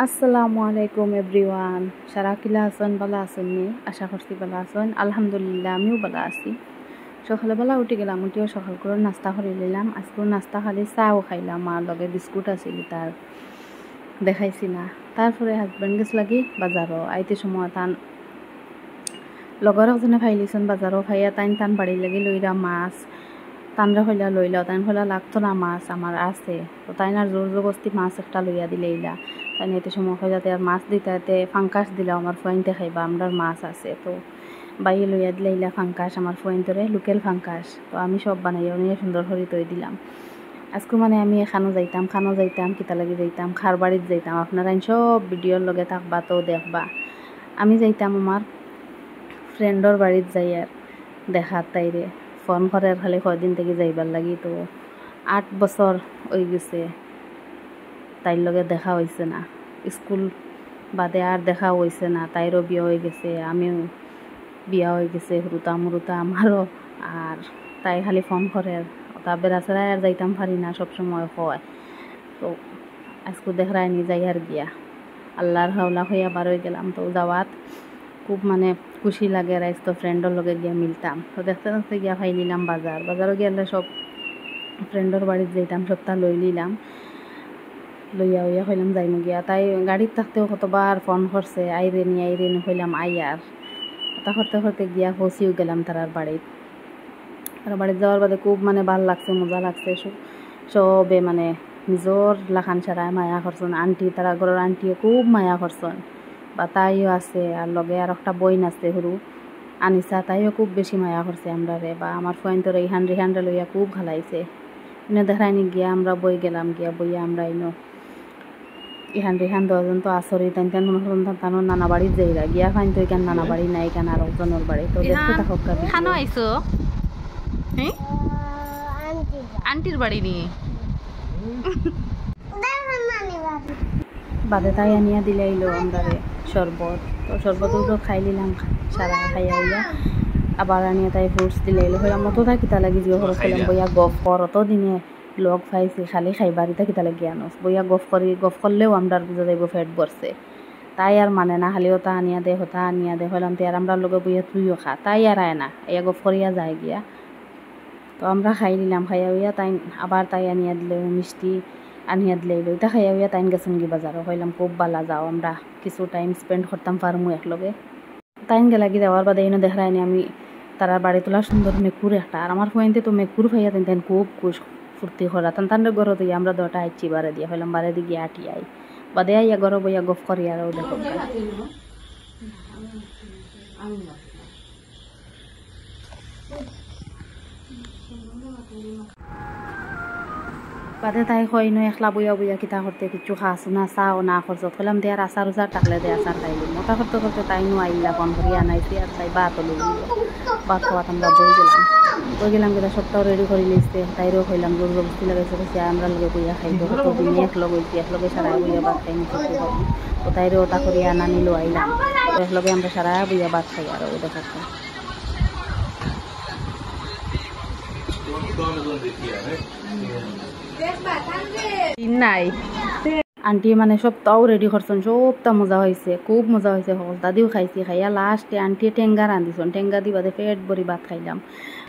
আসসালামু আলাইকুম এভরিওয়ান। সারা কিলা আছেন, ভালো আছেন নি? আশা করছি ভালো আছেন। আলহামদুলিল্লাহ আমিও ভালো আছি। সকালবেলা উঠে গেলাম, উঠিও সকাল করে নাস্তা করে নিলাম। আজকেও নাস্তা খালি চাও খাইলাম, আর লগে বিস্কুট আছিল, তার দেখাইছি না। তারপরে হাজব্যান্ড গেছ লাগি বাজারও আইতে সময় তান লগর একজনে ফাইলিছেন বাজারও ফাইয়া টান বাড়ি লাগি লইরা মাছ তানরা হইলা লইলাও, তাই হইলা লাগতো না মাছ আমার আছে, তো তাই না জোর জবস্তি মাছ একটা লইয়া দিলে ইলা তাই এতে সময় হয় যাতে আর মাছ দিতে এতে ফাঙ্কাস দিলাও আমার ফোয়াইনতে খাইবা, আমরার মাছ আছে। তো বাইয়ে লইয়া দিলে ইলা ফাঙ্কাস আমার ফোয়াইনতরে লোকেল ফাঙ্কাস, তো আমি সব বানাইয়া নিয়ে সুন্দর করে তৈ দিলাম। আজকে মানে আমি খানো যাইতাম কিতা লাগি যাইতাম, খার বাড়িত যাইতাম। আপনারা সব ভিডিওর লগে থাকবা তো দেখবা। আমি যাইতাম আমার ফ্রেন্ডর বাড়িত যাই আর দেখার তাইরে ফোন করে খালি কয়দিন থেকে যাইবার লাগি। তো 8 বছর হয়ে গেছে তাইর লগে দেখা হয়েছে না, স্কুল বাদে আর দেখা হয়েছে না। তাইরও বিয়ে হয়ে গেছে, আমিও বিয়া হয়ে গেছে, হুরুতা মুরুতা আমারও। আর তাই খালি ফোন করে তা বেড়াচেরাই আর যাইতাম পারি না, সবসময় হয়। তো আজকে দেখায় নি যাই আর গিয়া আল্লাহর হাওলা হইয়া বার হয়ে গেলাম। তো যাওয়াত খুব মানে খুশি লাগে, রাইস তো ফ্রেন্ডর লগে গিয়া মিলতাম। তো দেখতে দেখতে গিয়া খাই নিলাম বাজারও গিয়ে সব ফ্রেন্ডর বাড়িত যাইতাম, সবটা লই নিলাম, লইয়া হইয়া হইলাম যাইমু গিয়া। তাই গাড়িত থাকতেও কতবার ফোন করছে আইরে নি হইলাম আই আর কথা করতে করতে গিয়া পৌঁছিও গেলাম তার বাড়িত যাওয়ার বাদে খুব মানে ভাল লাগছে, মজা লাগছে। সবে মানে নিজর লাখান ছাড়ায় মায়া করছেন, আন্টি তারা ঘরের আন্টিও খুব মায়া করছেন, বা তাইও আছে। আর লগে আর একটা বইন আছে সরু আনিসা, তাইও খুব বেশি মায়া করছে আমরা রে। বা আমার ফোয়াইনতরে রিহান্ডা লইয়া খুব ভালাইছে। এনে দেখায়নি গিয়া আমরা বই গেলাম, গিয়া বইয়া আমরা ইনো রিহান দশজন তো আসরি তান মনে নানা বাড়ির যাইরা গিয়া ফাইন তো এখান নানা বাড়ি নাই, কেন আর একজনের বাড়ি। তো দেখতে থাকক আইসো আন্টির বাড়ি নিয়ে বাদে তাই আনিয়া দিলে আইলো আমরা শরবত। তো শরবত খাই নিলাম সারা খাইয়া হইয়া, আবার আনিয়া তাই ফ্রুটস দিলে আইলো হইয়া মতো তা কিতা লাগি যে ঘর খেলাম বইয়া গফ কর অত দিনে লগ পাইছি খালি খাইবার ইতা কিতা লাগি আনস বইয়া গফ করলেও আমরা বুঝা যাইব ফেট বসছে। তাই আর মানে না খালি ওটা আনিয়া দে হতা আনিয়া দে হইলাম তে আর আমরা লগে বইয়া তুইও খা, তাই আর আয় না এয়া গফ করিয়া যায় গিয়া। তো আমরা খাই নিলাম, খাইয়া হইয়া তাই আবার তাই আনিয়া দিলে মিষ্টি আনিয়া দিলে এটা খাইয়া হইয়া তাইন গেছেন কি বাজারও হইলাম খুব বালা যাও, আমরা কিছু টাইম স্পেন্ড করতাম পারমু একলগে। তাইন গেলা কি যাওয়ার বাদে এনে দেখায়নি আমি তারা বাড়ি তোলা সুন্দর মেকুর একটা, আর আমার ফোয়াইনতে তো মেকুর ভাইয়া তাই খুব ফুর্তি করা তান্তানের ঘর দিয়ে আমরা দটা আইছি বারে দিয়া হইলাম বারে দিয়ে গিয়ে আটি আই বাদে আইয়া ঘর বইয়া গফ করি আর দেখো বাদে তাই হইন একলা বইয়া কিতা করতে কিছু খাস না চাও না খরচ হইলাম দিয়ে আর আচার উচার টাকলে দিয়ে আচার খাইলি মোটা করতে করতে তাই নো আইলা ফোন করি আনাইছি আর তাই বাত হলো বাত খাওয়াত আমরা বই গেলাম কিন্তু সবটাও রেডি করে নিয়েছে। তাইরও হইলাম জোর জবস্তি লাগাইছে বসে আমরা লগে বইয়া খাইব কতদিন একলগে সারা বইয়া ভাত খাই নিতে তো তাইরও ওটা করিয়া আনা নিল আইলাম একলগে আমরা সারা বইয়া ভাত খাই আর ওই দেখাচ্ছি নাই আন্টি মানে সবটাও রেডি করছেন, সবটা মজা হয়েছে, খুব মজা হয়েছে। সকল দাদিও খাইছি, খাইয়া লাস্টে আন্টি টেঙ্গা রাঁধিছেন, টেঙ্গা দি বাদে পেট ভরি ভাত খাইলাম।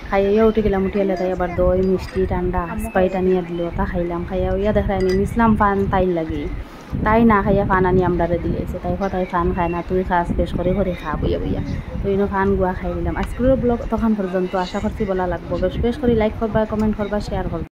খাইয়া উঠে গেলাম, উঠিয়ালে তাই আবার দই মিষ্টি ঠান্ডা স্প্রাইট আনিয়া দিল, তা খাইলাম। খাইয়া ইয়া দেখায় নিসলাম ফান তাইর লাগি, তাই না খাইয়া ফান আনি আমরা দিয়েছে। তাই তাই ফান খায় না, তুই খাস বেশ করে খা বইয়া তো ইনো ফান গুয়া খাই দিলাম। আজকের ব্লগ তখন পর্যন্ত, আশা করছি বলা লাগবো। বেশ করে লাইক করবা, কমেন্ট করবা, শেয়ার করবা।